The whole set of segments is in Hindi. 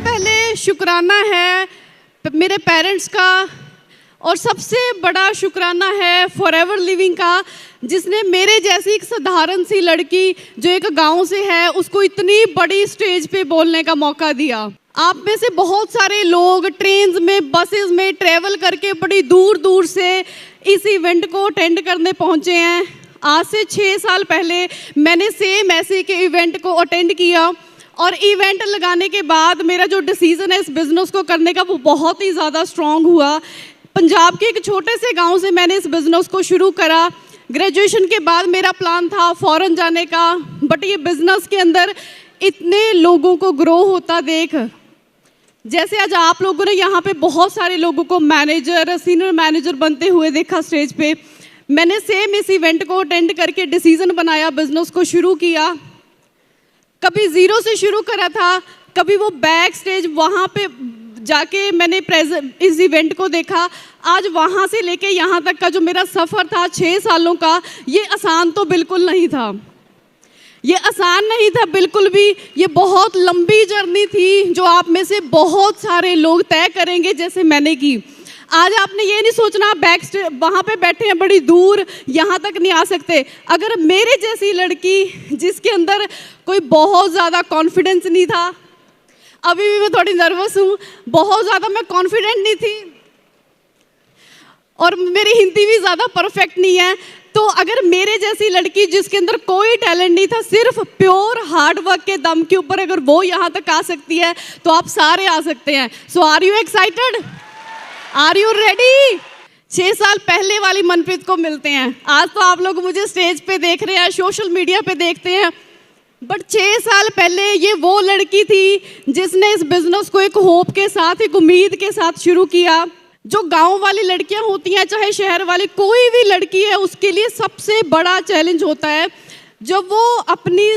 पहले शुक्राना है मेरे पेरेंट्स का, और सबसे बड़ा शुक्राना है फॉरएवर लिविंग का, जिसने मेरे जैसी एक साधारण सी लड़की जो एक गांव से है उसको इतनी बड़ी स्टेज पे बोलने का मौका दिया। आप में से बहुत सारे लोग ट्रेन्स में, बसेस में ट्रैवल करके बड़ी दूर दूर से इस इवेंट को अटेंड करने पहुंचे हैं। आज से 6 साल पहले मैंने सेम ऐसे के इवेंट को अटेंड किया, और इवेंट लगाने के बाद मेरा जो डिसीज़न है इस बिज़नेस को करने का वो बहुत ही ज़्यादा स्ट्रॉन्ग हुआ। पंजाब के एक छोटे से गांव से मैंने इस बिज़नेस को शुरू करा। ग्रेजुएशन के बाद मेरा प्लान था फ़ॉरेन जाने का, बट ये बिज़नेस के अंदर इतने लोगों को ग्रो होता देख, जैसे आज आप लोगों ने यहाँ पे बहुत सारे लोगों को मैनेजर, सीनियर मैनेजर बनते हुए देखा स्टेज पे, मैंने सेम इस इवेंट को अटेंड करके डिसीज़न बनाया, बिज़नेस को शुरू किया। कभी ज़ीरो से शुरू करा था, कभी वो बैक स्टेज वहाँ पे जाके मैंने इस इवेंट को देखा। आज वहाँ से लेके यहाँ तक का जो मेरा सफ़र था 6 सालों का, ये आसान तो बिल्कुल नहीं था। ये आसान नहीं था बिल्कुल भी, ये बहुत लंबी जर्नी थी जो आप में से बहुत सारे लोग तय करेंगे जैसे मैंने की। आज आपने ये नहीं सोचना बैक स्टेज वहाँ पे बैठे हैं बड़ी दूर, यहाँ तक नहीं आ सकते। अगर मेरे जैसी लड़की जिसके अंदर कोई बहुत ज़्यादा कॉन्फिडेंस नहीं था, अभी भी मैं थोड़ी नर्वस हूँ, बहुत ज़्यादा मैं कॉन्फिडेंट नहीं थी, और मेरी हिंदी भी ज़्यादा परफेक्ट नहीं है, तो अगर मेरे जैसी लड़की जिसके अंदर कोई टैलेंट नहीं था, सिर्फ प्योर हार्ड वर्क के दम के ऊपर अगर वो यहाँ तक आ सकती है तो आप सारे आ सकते हैं। So are you excited? Are you ready? 6 साल पहले वाली मनप्रीत को मिलते हैं। आज तो आप लोग मुझे स्टेज पे देख रहे हैं, सोशल मीडिया पे देखते हैं, बट 6 साल पहले ये वो लड़की थी जिसने इस बिजनेस को एक होप के साथ, एक उम्मीद के साथ शुरू किया। जो गांव वाली लड़कियां होती हैं, चाहे शहर वाली, कोई भी लड़की है, उसके लिए सबसे बड़ा चैलेंज होता है जब वो अपनी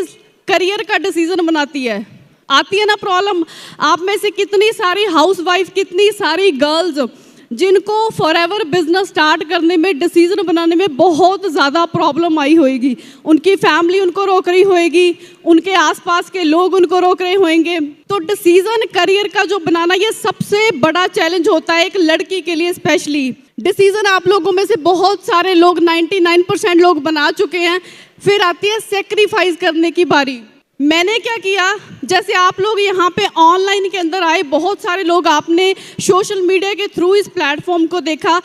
करियर का डिसीजन बनाती है। आती है ना प्रॉब्लम। आप में से कितनी सारी हाउसवाइफ, कितनी सारी गर्ल्स जिनको फॉरएवर बिजनेस स्टार्ट करने में, डिसीजन बनाने में बहुत ज़्यादा प्रॉब्लम आई होगी। उनकी फैमिली उनको रोक रही होगी, उनके आसपास के लोग उनको रोक रहे होंगे। तो डिसीजन करियर का जो बनाना, ये सबसे बड़ा चैलेंज होता है एक लड़की के लिए स्पेशली। डिसीजन आप लोगों में से बहुत सारे लोग, 99% लोग बना चुके हैं। फिर आती है सेक्रीफाइस करने की बारी। मैंने क्या किया, जैसे आप लोग यहाँ पे ऑनलाइन के अंदर आए, बहुत सारे लोग आपने सोशल मीडिया के थ्रू इस प्लेटफॉर्म को देखा।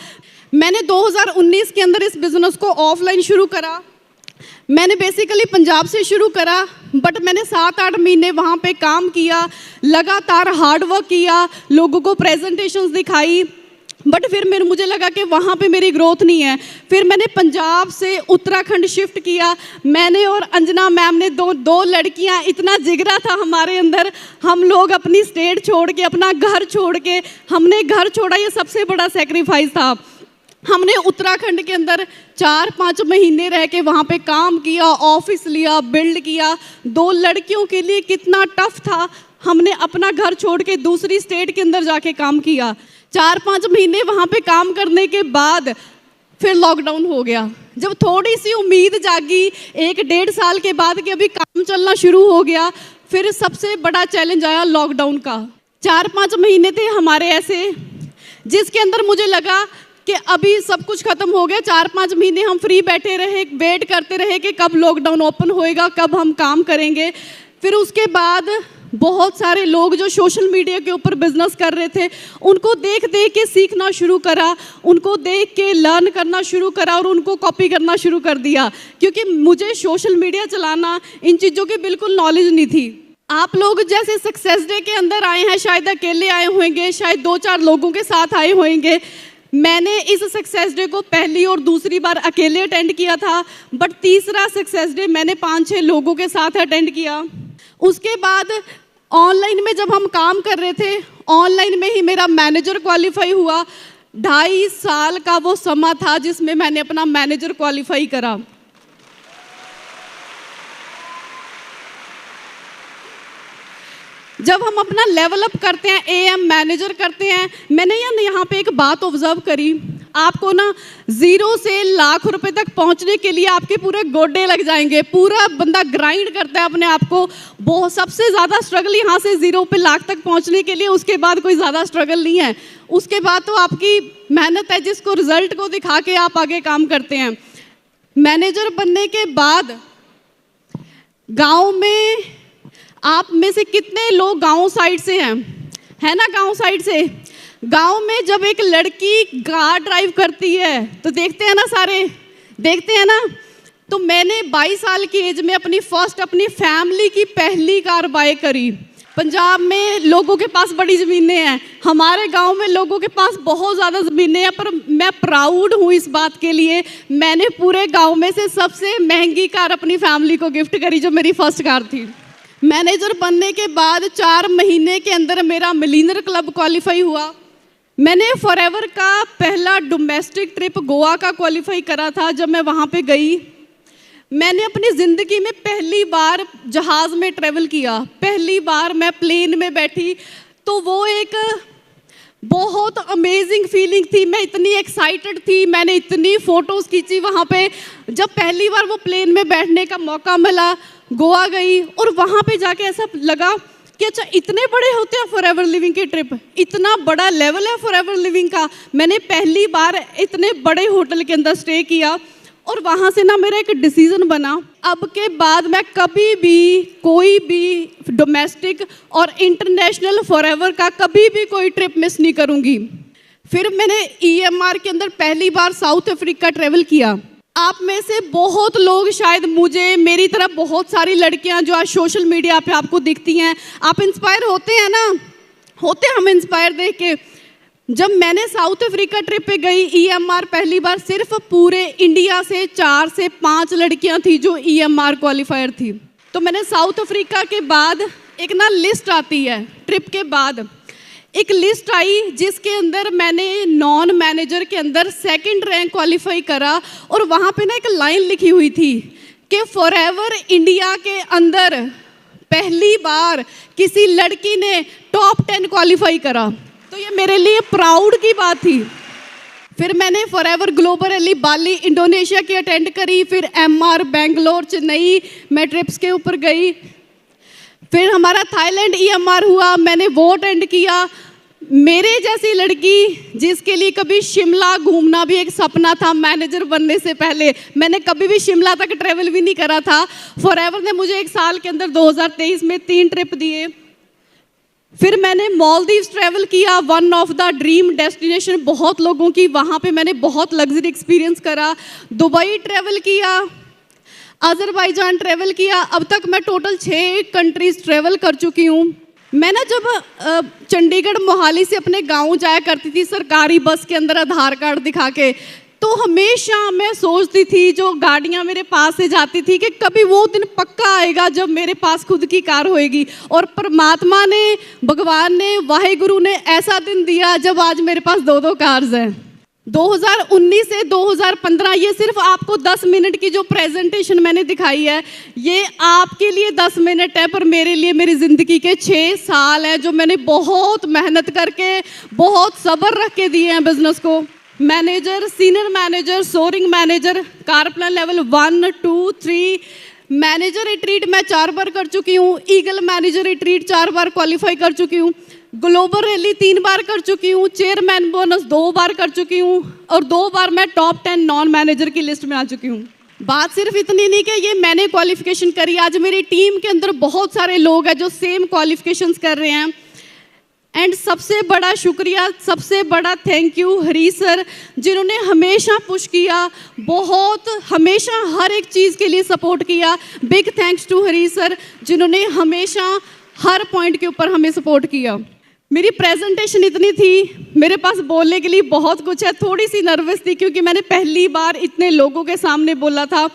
मैंने 2019 के अंदर इस बिज़नेस को ऑफलाइन शुरू करा। मैंने बेसिकली पंजाब से शुरू करा, बट मैंने 7-8 महीने वहाँ पे काम किया, लगातार हार्ड वर्क किया, लोगों को प्रेजेंटेशंस दिखाई, बट फिर मुझे लगा कि वहाँ पे मेरी ग्रोथ नहीं है। फिर मैंने पंजाब से उत्तराखंड शिफ्ट किया। मैंने और अंजना मैम ने दो लड़कियाँ, इतना जिगरा था हमारे अंदर, हम लोग अपनी स्टेट छोड़ के, अपना घर छोड़ के, हमने घर छोड़ा। ये सबसे बड़ा सेक्रीफाइस था। हमने उत्तराखंड के अंदर 4-5 महीने रह के वहाँ पे काम किया, ऑफिस लिया, बिल्ड किया। 2 लड़कियों के लिए कितना टफ था। हमने अपना घर छोड़ के दूसरी स्टेट के अंदर जाके काम किया। 4-5 महीने वहाँ पे काम करने के बाद फिर लॉकडाउन हो गया। जब थोड़ी सी उम्मीद जागी 1-1.5 साल के बाद कि अभी काम चलना शुरू हो गया, फिर सबसे बड़ा चैलेंज आया लॉकडाउन का। 4-5 महीने थे हमारे ऐसे, जिसके अंदर मुझे लगा कि अभी सब कुछ ख़त्म हो गया। 4-5 महीने हम फ्री बैठे रहे, वेट करते रहे कि कब लॉकडाउन ओपन होएगा, कब हम काम करेंगे। फिर उसके बाद बहुत सारे लोग जो सोशल मीडिया के ऊपर बिजनेस कर रहे थे, उनको देख देख के सीखना शुरू करा, उनको देख के लर्न करना शुरू करा और उनको कॉपी करना शुरू कर दिया, क्योंकि मुझे सोशल मीडिया चलाना, इन चीज़ों की बिल्कुल नॉलेज नहीं थी। आप लोग जैसे सक्सेस डे के अंदर आए हैं, शायद अकेले आए होंगे, शायद 2-4 लोगों के साथ आए होंगे। मैंने इस सक्सेस डे को पहली और दूसरी बार अकेले अटेंड किया था, बट तीसरा सक्सेस डे मैंने 5-6 लोगों के साथ अटेंड किया। उसके बाद ऑनलाइन में जब हम काम कर रहे थे, ऑनलाइन में ही मेरा मैनेजर क्वालिफाई हुआ। 2.5 साल का वो समा था जिसमें मैंने अपना मैनेजर क्वालिफाई करा। जब हम अपना लेवल अप करते हैं, एएम मैनेजर करते हैं, मैंने यहाँ पे एक बात ऑब्जर्व करी, आपको ना 0 से लाख रुपए तक पहुंचने के लिए आपके पूरे गोडे लग जाएंगे, पूरा बंदा ग्राइंड करता है अपने आप को। बहुत सबसे ज़्यादा स्ट्रगल यहाँ से 0 पे लाख तक पहुंचने के लिए, उसके बाद कोई ज़्यादा स्ट्रगल नहीं है। उसके बाद तो आपकी मेहनत है जिसको रिजल्ट को दिखा के आप आगे काम करते हैं। मैनेजर बनने के बाद गाँव में आप में से कितने लोग गाँव साइड से हैं, है ना? गाँव साइड से, गांव में जब एक लड़की कार ड्राइव करती है तो देखते हैं ना, सारे देखते हैं ना। तो मैंने 22 साल की एज में अपनी फैमिली की पहली कार बाय करी। पंजाब में लोगों के पास बड़ी ज़मीनें हैं, हमारे गांव में लोगों के पास बहुत ज़्यादा ज़मीनें हैं, पर मैं प्राउड हूँ इस बात के लिए, मैंने पूरे गाँव में से सबसे महंगी कार अपनी फैमिली को गिफ्ट करी, जो मेरी फर्स्ट कार थी। मैनेजर बनने के बाद 4 महीने के अंदर मेरा मिलियनर क्लब क्वालिफाई हुआ। मैंने फॉरएवर का पहला डोमेस्टिक ट्रिप गोवा का क्वालिफाई करा था। जब मैं वहाँ पे गई, मैंने अपनी ज़िंदगी में पहली बार जहाज़ में ट्रैवल किया, पहली बार मैं प्लेन में बैठी, तो वो एक बहुत अमेजिंग फीलिंग थी। मैं इतनी एक्साइटेड थी, मैंने इतनी फ़ोटोज़ खींची वहाँ पे। जब पहली बार वो प्लेन में बैठने का मौका मिला, गोवा गई और वहाँ पे जाके ऐसा लगा कि अच्छा इतने बड़े होते हैं फॉरएवर लिविंग के ट्रिप, इतना बड़ा लेवल है फॉरएवर लिविंग का। मैंने पहली बार इतने बड़े होटल के अंदर स्टे किया और वहाँ से ना मेरा एक डिसीज़न बना, अब के बाद मैं कभी भी कोई भी डोमेस्टिक और इंटरनेशनल फॉरएवर का कभी भी कोई ट्रिप मिस नहीं करूँगी। फिर मैंने EMR के अंदर पहली बार साउथ अफ्रीका ट्रैवल किया। आप में से बहुत लोग शायद मुझे, मेरी तरह बहुत सारी लड़कियां जो आज सोशल मीडिया पे आपको दिखती हैं, आप इंस्पायर होते हैं ना, होते हम इंस्पायर देख के। जब मैंने साउथ अफ्रीका ट्रिप पे गई, EMR पहली बार, सिर्फ पूरे इंडिया से 4 से 5 लड़कियां थी जो EMR क्वालिफायर थी। तो मैंने साउथ अफ्रीका के बाद एक ना लिस्ट आती है, ट्रिप के बाद एक लिस्ट आई जिसके अंदर मैंने नॉन मैनेजर के अंदर 2nd रैंक क्वालिफाई करा, और वहाँ पे ना एक लाइन लिखी हुई थी कि फॉरएवर इंडिया के अंदर पहली बार किसी लड़की ने टॉप 10 क्वालिफाई करा। तो ये मेरे लिए प्राउड की बात थी। फिर मैंने forever global rally Bali Indonesia की अटेंड करी, फिर MR बेंगलोर चेन्नई मैं ट्रिप्स के ऊपर गई। फिर हमारा थाईलैंड EMR हुआ, मैंने वो अटेंड किया। मेरे जैसी लड़की जिसके लिए कभी शिमला घूमना भी एक सपना था मैनेजर बनने से पहले, मैंने कभी भी शिमला तक ट्रैवल भी नहीं करा था, फॉरएवर ने मुझे एक साल के अंदर 2023 में 3 ट्रिप दिए। फिर मैंने मालदीव्स ट्रैवल किया, one of the dream destination बहुत लोगों की, वहाँ पे मैंने बहुत लग्जरी एक्सपीरियंस करा। दुबई ट्रैवल किया, अजरबैजान ट्रैवल किया। अब तक मैं टोटल 6 कंट्रीज ट्रैवल कर चुकी हूँ। मैं ना जब चंडीगढ़ मोहाली से अपने गांव जाया करती थी सरकारी बस के अंदर आधार कार्ड दिखा के, तो हमेशा मैं सोचती थी, जो गाड़ियां मेरे पास से जाती थी, कि कभी वो दिन पक्का आएगा जब मेरे पास खुद की कार होएगी। और परमात्मा ने, भगवान ने, वाहेगुरु ने ऐसा दिन दिया जब आज मेरे पास 2 कार्स हैं। 2019 से 2015, ये सिर्फ आपको 10 मिनट की जो प्रेजेंटेशन मैंने दिखाई है, ये आपके लिए 10 मिनट है, पर मेरे लिए मेरी ज़िंदगी के 6 साल हैं जो मैंने बहुत मेहनत करके, बहुत सब्र रख के दिए हैं बिजनेस को। Manager, senior manager, soaring manager, कारप्लान लेवल 1, 2, 3, मैनेजर रिट्रीट मैं 4 बार कर चुकी हूँ, ईगल मैनेजर रिट्रीट 4 बार क्वालिफाई कर चुकी हूँ, ग्लोबल रैली 3 बार कर चुकी हूँ, चेयरमैन बोनस 2 बार कर चुकी हूँ, और 2 बार मैं टॉप 10 नॉन मैनेजर की लिस्ट में आ चुकी हूँ। बात सिर्फ इतनी नहीं कि ये मैंने क्वालिफिकेशन करी, आज मेरी टीम के अंदर बहुत सारे लोग हैं जो सेम क्वालिफिकेशंस कर रहे हैं। एंड सबसे बड़ा शुक्रिया, सबसे बड़ा थैंक यू हरी सर, जिन्होंने हमेशा पुश किया, बहुत हमेशा हर एक चीज़ के लिए सपोर्ट किया। Big thanks to Hari sir, जिन्होंने हमेशा हर पॉइंट के ऊपर हमें सपोर्ट किया। मेरी प्रेजेंटेशन इतनी थी, मेरे पास बोलने के लिए बहुत कुछ है, थोड़ी सी नर्वस थी क्योंकि मैंने पहली बार इतने लोगों के सामने बोला था।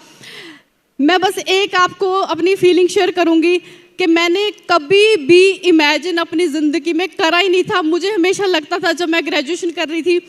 मैं बस एक आपको अपनी फीलिंग शेयर करूंगी कि मैंने कभी भी इमेजिन अपनी ज़िंदगी में करा ही नहीं था। मुझे हमेशा लगता था जब मैं ग्रेजुएशन कर रही थी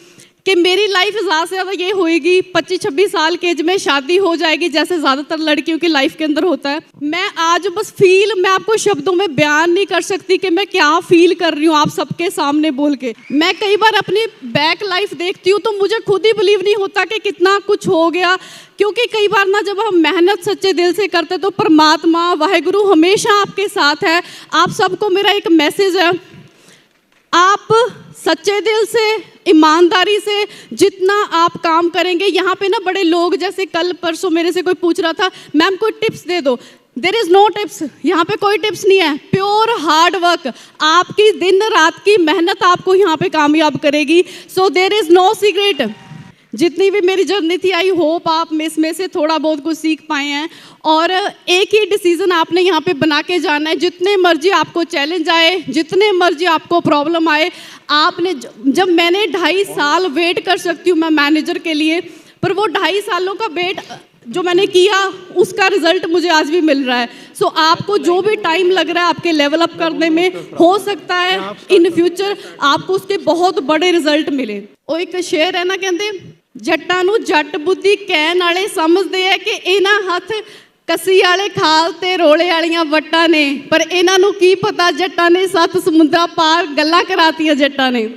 कि मेरी लाइफ ज़्यादा से ज़्यादा ये होएगी 25-26 साल के एज में शादी हो जाएगी, जैसे ज़्यादातर लड़कियों की लाइफ के अंदर होता है। मैं आज बस मैं आपको शब्दों में बयान नहीं कर सकती कि मैं क्या फील कर रही हूँ आप सबके सामने बोल के। मैं कई बार अपनी बैक लाइफ देखती हूँ तो मुझे खुद ही बिलीव नहीं होता कि कितना कुछ हो गया, क्योंकि कई बार ना जब हम मेहनत सच्चे दिल से करते तो परमात्मा वाहेगुरु हमेशा आपके साथ है। आप सबको मेरा एक मैसेज है, आप सच्चे दिल से ईमानदारी से जितना आप काम करेंगे, यहाँ पे ना बड़े लोग, जैसे कल परसों मेरे से कोई पूछ रहा था मैम कोई टिप्स दे दो, देयर इज़ नो टिप्स, यहाँ पे कोई टिप्स नहीं है। प्योर हार्ड वर्क, आपकी दिन रात की मेहनत आपको यहाँ पे कामयाब करेगी। So there is no secret. जितनी भी मेरी जर्नी थी, आई होप आप में इसमें से थोड़ा बहुत कुछ सीख पाए हैं। और एक ही डिसीज़न आपने यहाँ पे बना के जाना है, जितने मर्जी आपको चैलेंज आए, जितने मर्जी आपको प्रॉब्लम आए। आपने जब मैंने 2.5 साल वेट कर सकती हूँ मैं मैनेजर के लिए, पर वो 2.5 सालों का वेट जो मैंने किया उसका रिजल्ट मुझे आज भी मिल रहा है। सो आपको जो भी टाइम लग रहा है आपके लेवल अप करने में, हो सकता है इन फ्यूचर आपको उसके बहुत बड़े रिजल्ट मिले। वो एक शेर है ना, कहते जट्टां नूं जट बुद्धि कहण वाले समझदे है कि इन्हां हथ कसी वाले खाल ते रोले वालियां वट्टां ने, पर इन्हां नूं की पता जट्टां ने 7 समुद्रां पार गल्लां करातियां जट्टां ने।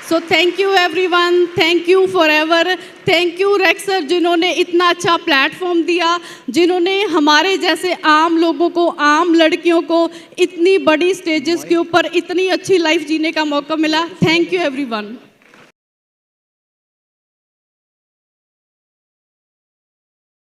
So thank you everyone, thank you forever, thank you racks sir जिन्होंने इतना अच्छा प्लेटफॉर्म दिया, जिन्होंने हमारे जैसे आम लोगों को, आम लड़कियों को इतनी बड़ी स्टेजेस के ऊपर इतनी अच्छी लाइफ जीने का मौका मिला। Thank you everyone.